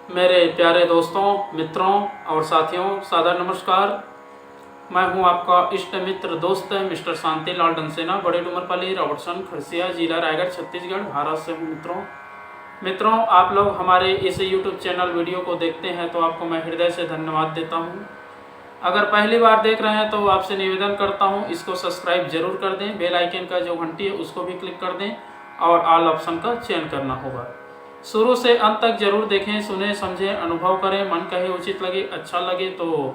मेरे प्यारे दोस्तों, मित्रों और साथियों, सादर नमस्कार। मैं हूं आपका इष्ट मित्र दोस्त मिस्टर शांति लाल डंसेना, बड़े डुमरपाली, रॉबर्टसन, खरसिया, जिला रायगढ़, छत्तीसगढ़, भारत से हूं। मित्रों, आप लोग हमारे इस यूट्यूब चैनल वीडियो को देखते हैं तो आपको मैं हृदय से धन्यवाद देता हूं। अगर पहली बार देख रहे हैं तो आपसे निवेदन करता हूं, इसको सब्सक्राइब जरूर कर दें, बेल आइकन का जो घंटी है उसको भी क्लिक कर दें और ऑल ऑप्शन का चयन करना होगा। शुरू से अंत तक जरूर देखें, सुने, समझें, अनुभव करें। मन कहे उचित लगे, अच्छा लगे तो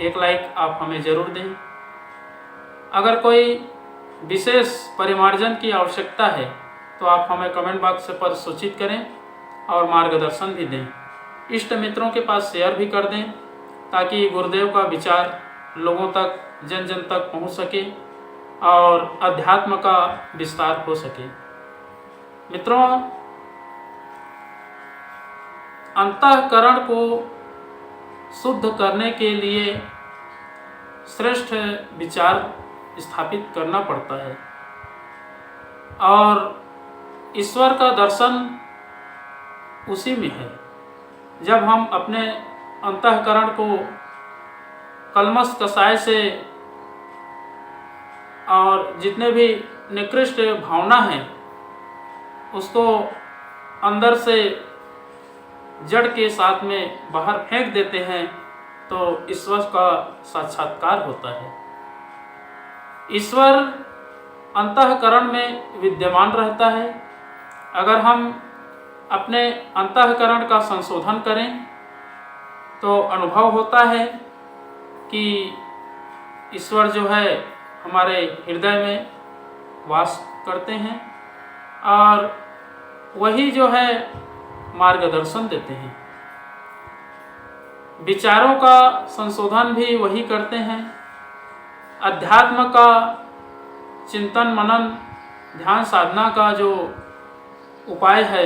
एक लाइक आप हमें जरूर दें। अगर कोई विशेष परिमार्जन की आवश्यकता है तो आप हमें कमेंट बॉक्स पर सूचित करें और मार्गदर्शन भी दें। इष्ट मित्रों के पास शेयर भी कर दें ताकि गुरुदेव का विचार लोगों तक, जन जन तक पहुंच सके और अध्यात्म का विस्तार हो सके। मित्रों, अंतःकरण को शुद्ध करने के लिए श्रेष्ठ विचार स्थापित करना पड़ता है और ईश्वर का दर्शन उसी में है। जब हम अपने अंतःकरण को कलमश कसाय से और जितने भी निकृष्ट भावना हैं उसको अंदर से जड़ के साथ में बाहर फेंक देते हैं तो ईश्वर का साक्षात्कार होता है। ईश्वर अंतःकरण में विद्यमान रहता है। अगर हम अपने अंतःकरण का संशोधन करें तो अनुभव होता है कि ईश्वर जो है हमारे हृदय में वास करते हैं और वही जो है मार्गदर्शन देते हैं। विचारों का संशोधन भी वही करते हैं। अध्यात्म का चिंतन, मनन, ध्यान साधना का जो उपाय है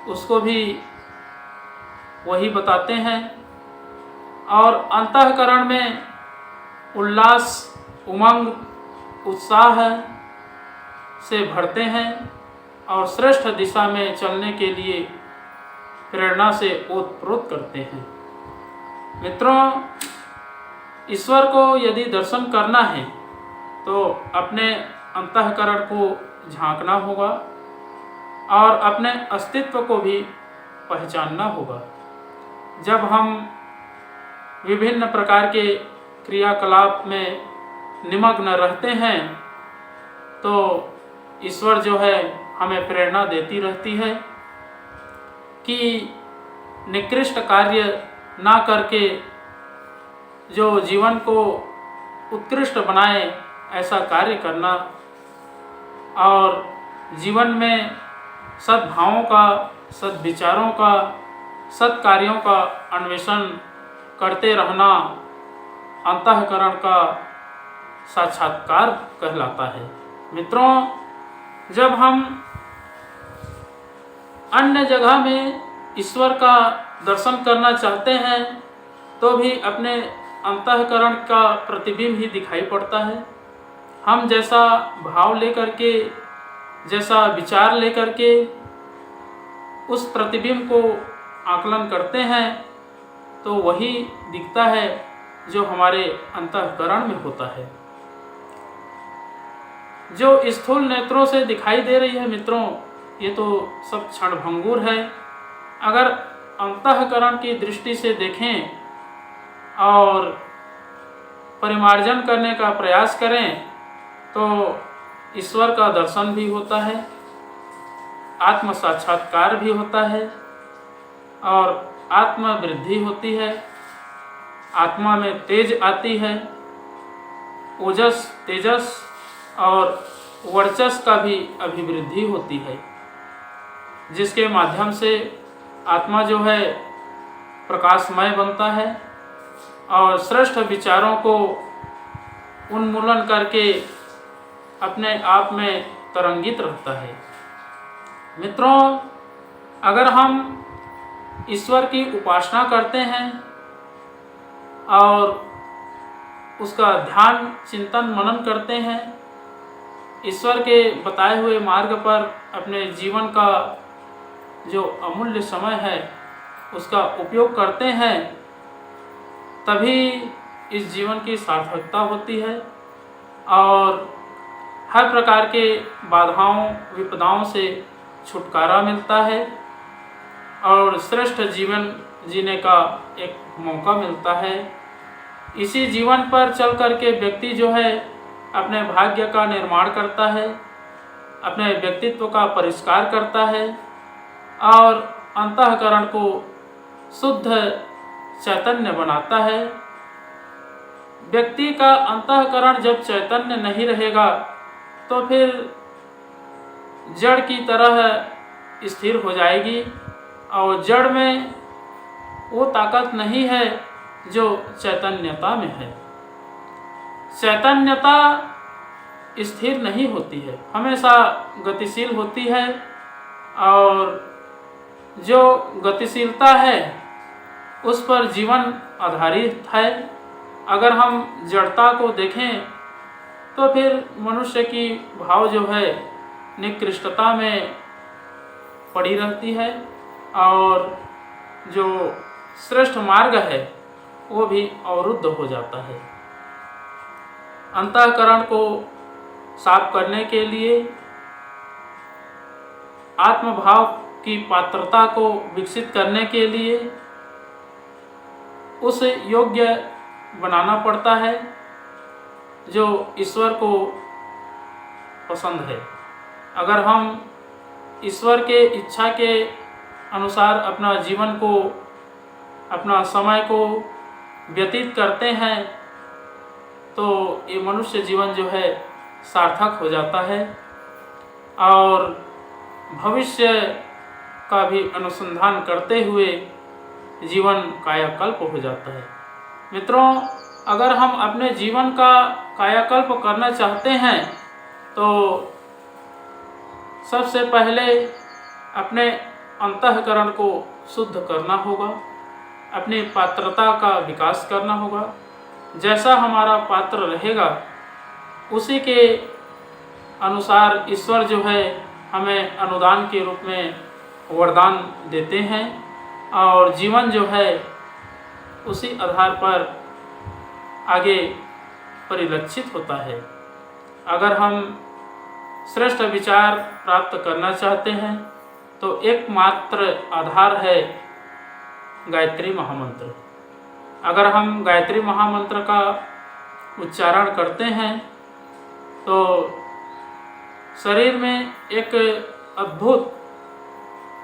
उसको भी वही बताते हैं और अंतःकरण में उल्लास, उमंग, उत्साह से भरते हैं और श्रेष्ठ दिशा में चलने के लिए प्रेरणा से ओतप्रोत करते हैं। मित्रों, ईश्वर को यदि दर्शन करना है तो अपने अंतःकरण को झांकना होगा और अपने अस्तित्व को भी पहचानना होगा। जब हम विभिन्न प्रकार के क्रियाकलाप में निमग्न रहते हैं तो ईश्वर जो है हमें प्रेरणा देती रहती है कि निकृष्ट कार्य ना करके जो जीवन को उत्कृष्ट बनाए ऐसा कार्य करना और जीवन में सद्भावों का, सद्विचारों का, सत्कार्यों का अन्वेषण करते रहना अंतःकरण का साक्षात्कार कहलाता है। मित्रों, जब हम अन्य जगह में ईश्वर का दर्शन करना चाहते हैं तो भी अपने अंतःकरण का प्रतिबिंब ही दिखाई पड़ता है। हम जैसा भाव लेकर के, जैसा विचार लेकर के उस प्रतिबिंब को आकलन करते हैं तो वही दिखता है जो हमारे अंतःकरण में होता है। जो स्थूल नेत्रों से दिखाई दे रही है मित्रों, ये तो सब क्षणभंगुर है। अगर अंतःकरण की दृष्टि से देखें और परिमार्जन करने का प्रयास करें तो ईश्वर का दर्शन भी होता है, आत्म साक्षात्कार भी होता है और आत्म वृद्धि होती है। आत्मा में तेज आती है, ओजस, तेजस और वर्चस का भी अभिवृद्धि होती है, जिसके माध्यम से आत्मा जो है प्रकाशमय बनता है और श्रेष्ठ विचारों को उन्मूलन करके अपने आप में तरंगित रहता है। मित्रों, अगर हम ईश्वर की उपासना करते हैं और उसका ध्यान, चिंतन, मनन करते हैं, ईश्वर के बताए हुए मार्ग पर अपने जीवन का जो अमूल्य समय है उसका उपयोग करते हैं, तभी इस जीवन की सार्थकता होती है और हर प्रकार के बाधाओं विपदाओं से छुटकारा मिलता है और श्रेष्ठ जीवन जीने का एक मौका मिलता है। इसी जीवन पर चल कर के व्यक्ति जो है अपने भाग्य का निर्माण करता है, अपने व्यक्तित्व का परिष्कार करता है और अंतःकरण को शुद्ध चैतन्य बनाता है। व्यक्ति का अंतःकरण जब चैतन्य नहीं रहेगा तो फिर जड़ की तरह स्थिर हो जाएगी और जड़ में वो ताकत नहीं है जो चैतन्यता में है। चैतन्यता स्थिर नहीं होती है, हमेशा गतिशील होती है और जो गतिशीलता है उस पर जीवन आधारित है। अगर हम जड़ता को देखें तो फिर मनुष्य की भाव जो है निकृष्टता में पड़ी रहती है और जो श्रेष्ठ मार्ग है वो भी अवरुद्ध हो जाता है। अंतःकरण को साफ करने के लिए, आत्मभाव की पात्रता को विकसित करने के लिए उस योग्य बनाना पड़ता है जो ईश्वर को पसंद है। अगर हम ईश्वर के इच्छा के अनुसार अपना जीवन को, अपना समय को व्यतीत करते हैं तो ये मनुष्य जीवन जो है सार्थक हो जाता है और भविष्य का भी अनुसंधान करते हुए जीवन कायाकल्प हो जाता है। मित्रों, अगर हम अपने जीवन का कायाकल्प करना चाहते हैं तो सबसे पहले अपने अंतःकरण को शुद्ध करना होगा, अपनी पात्रता का विकास करना होगा। जैसा हमारा पात्र रहेगा उसी के अनुसार ईश्वर जो है हमें अनुदान के रूप में वरदान देते हैं और जीवन जो है उसी आधार पर आगे परिलक्षित होता है। अगर हम श्रेष्ठ विचार प्राप्त करना चाहते हैं तो एकमात्र आधार है गायत्री महामंत्र। अगर हम गायत्री महामंत्र का उच्चारण करते हैं तो शरीर में एक अद्भुत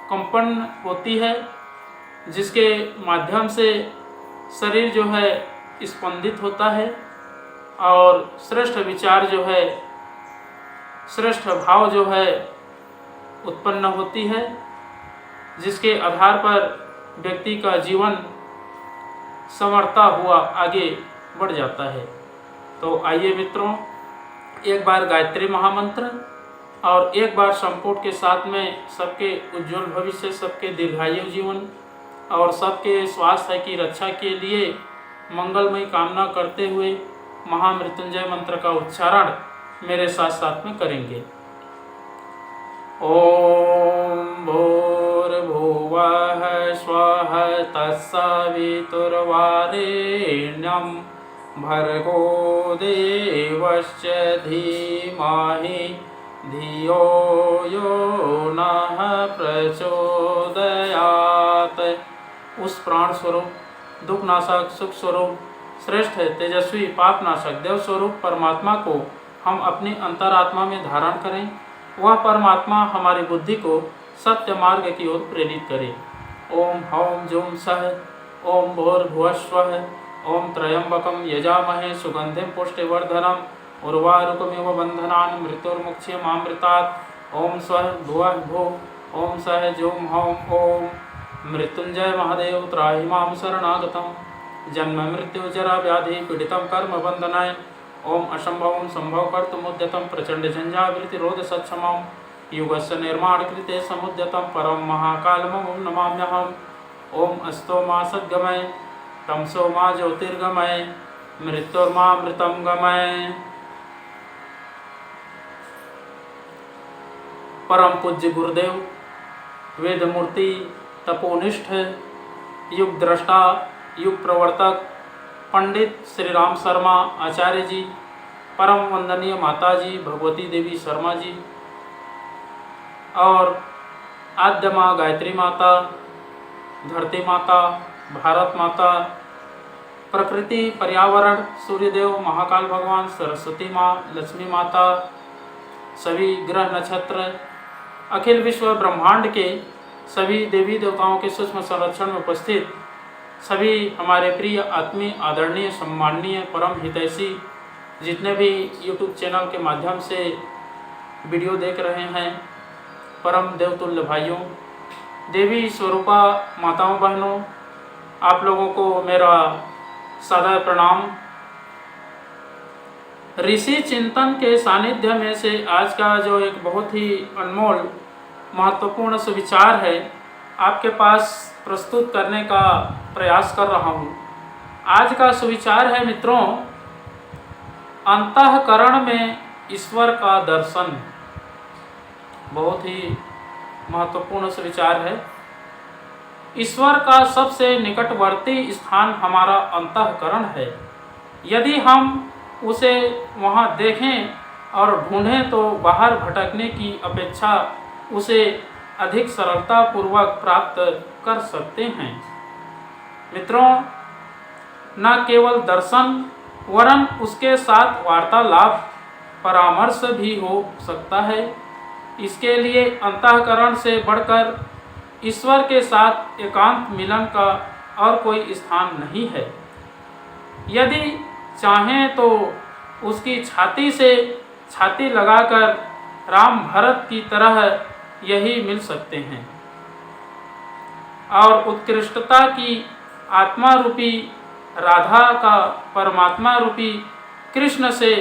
कंपन होती है जिसके माध्यम से शरीर जो है स्पंदित होता है और श्रेष्ठ विचार जो है, श्रेष्ठ भाव जो है उत्पन्न होती है, जिसके आधार पर व्यक्ति का जीवन संवरता हुआ आगे बढ़ जाता है। तो आइए मित्रों, एक बार गायत्री महामंत्र और एक बार संपुट के साथ में सबके उज्जवल भविष्य, सबके दीर्घायु जीवन और सबके स्वास्थ्य की रक्षा के लिए मंगलमय कामना करते हुए महामृत्युंजय मंत्र का उच्चारण मेरे साथ साथ में करेंगे। ओम भूर्भुवः स्वः तत्सवितुर्वरेण्यं भर्गो देवस्य धीमहि धियो यो नः प्रचोदयात्। उस प्राण स्वरूप, दुखनाशक, सुख स्वरूप, श्रेष्ठ तेजस्वी पापनाशक देव स्वरूप परमात्मा को हम अपनी अंतरात्मा में धारण करें। वह परमात्मा हमारी बुद्धि को सत्य मार्ग की ओर प्रेरित करे। ओम हौम जूम सह ओम भूर्भुवस्वः ओम त्र्यंबकं यजामहे सुगंधिं पुष्टिवर्धनम् उर्वारुकमिव बन्धनान् मृत्युर्मुक्षीयमामृतात्। ओम स्वः भुवः भुः ओम सह जूम हौम ओम मृत्युंजय महादेव त्राहि मां शरणागतम्। जन्म मृत्यु जरा व्याधि पीड़ितं कर्म बंधनाय ओम असंभवं संभव कर्तुमुद्यतं प्रचंड झंझावृत्तिरोध सक्षमं युगस्य निर्माण कृते समुद्यतं परम महाकालमं नमाम्यहम्। ओम अस्तो मा सद्गमय तमसो मा ज्योतिर्गमय मृत्युर्मामृतं गमय। परम पूज्य गुरुदेव वेदमूर्ति तपोनिष्ठ युग दृष्टा, युग प्रवर्तक पंडित श्री राम शर्मा आचार्य जी, परम वंदनीय माता जी भगवती देवी शर्मा जी और आद्य माँ गायत्री माता, धरती माता, भारत माता, प्रकृति, पर्यावरण, सूर्यदेव, महाकाल भगवान, सरस्वती माँ, लक्ष्मी माता, सभी ग्रह नक्षत्र, अखिल विश्व ब्रह्मांड के सभी देवी देवताओं के सूक्ष्म संरक्षण में उपस्थित सभी हमारे प्रिय आत्मीय, आदरणीय, सम्माननीय, परम हितैषी जितने भी यूट्यूब चैनल के माध्यम से वीडियो देख रहे हैं, परम देवतुल्य भाइयों, देवी स्वरूपा माताओं बहनों, आप लोगों को मेरा सादर प्रणाम। ऋषि चिंतन के सानिध्य में से आज का जो एक बहुत ही अनमोल महत्वपूर्ण सुविचार है आपके पास प्रस्तुत करने का प्रयास कर रहा हूँ। आज का सुविचार है मित्रों, अंतःकरण में ईश्वर का दर्शन। बहुत ही महत्वपूर्ण सुविचार है। ईश्वर का सबसे निकटवर्ती स्थान हमारा अंतःकरण है। यदि हम उसे वहाँ देखें और ढूंढें तो बाहर भटकने की अपेक्षा उसे अधिक सरलता पूर्वक प्राप्त कर सकते हैं। मित्रों, न केवल दर्शन वरन उसके साथ वार्तालाप, परामर्श भी हो सकता है। इसके लिए अंतःकरण से बढ़कर ईश्वर के साथ एकांत मिलन का और कोई स्थान नहीं है। यदि चाहें तो उसकी छाती से छाती लगाकर राम भरत की तरह यही मिल सकते हैं और उत्कृष्टता की आत्मा रूपी राधा का परमात्मा रूपी कृष्ण से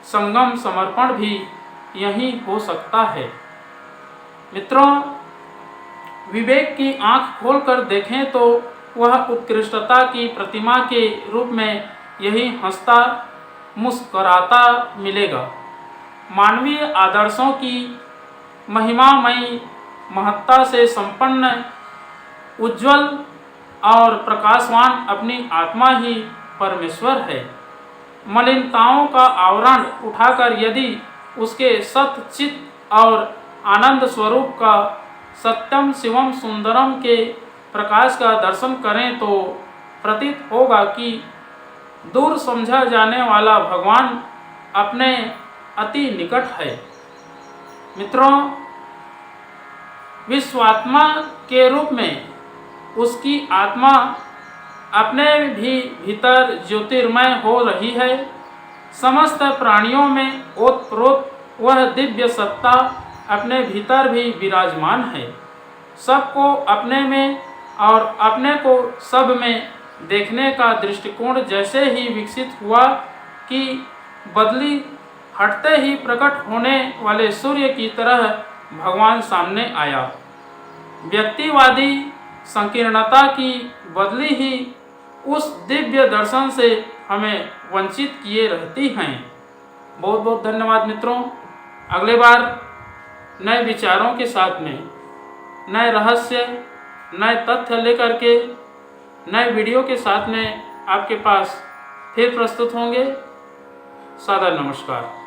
संगम समर्पण भी यही हो सकता है। मित्रों, विवेक की आंख खोलकर देखें तो वह उत्कृष्टता की प्रतिमा के रूप में यही हंसता मुस्कुराता मिलेगा। मानवीय आदर्शों की महिमामयी महत्ता से संपन्न, उज्जवल और प्रकाशवान अपनी आत्मा ही परमेश्वर है। मलिनताओं का आवरण उठाकर यदि उसके सत चित और आनंद स्वरूप का सत्यम शिवम सुंदरम के प्रकाश का दर्शन करें तो प्रतीत होगा कि दूर समझा जाने वाला भगवान अपने अति निकट है। मित्रों, विश्वात्मा के रूप में उसकी आत्मा अपने भी भीतर ज्योतिर्मय हो रही है। समस्त प्राणियों में ओतप्रोत वह दिव्य सत्ता अपने भीतर भी विराजमान है। सबको अपने में और अपने को सब में देखने का दृष्टिकोण जैसे ही विकसित हुआ कि बदली हटते ही प्रकट होने वाले सूर्य की तरह भगवान सामने आया। व्यक्तिवादी संकीर्णता की बदली ही उस दिव्य दर्शन से हमें वंचित किए रहती हैं। बहुत बहुत धन्यवाद मित्रों। अगले बार नए विचारों के साथ में, नए रहस्य, नए तथ्य लेकर के, नए वीडियो के साथ में आपके पास फिर प्रस्तुत होंगे। सादर नमस्कार।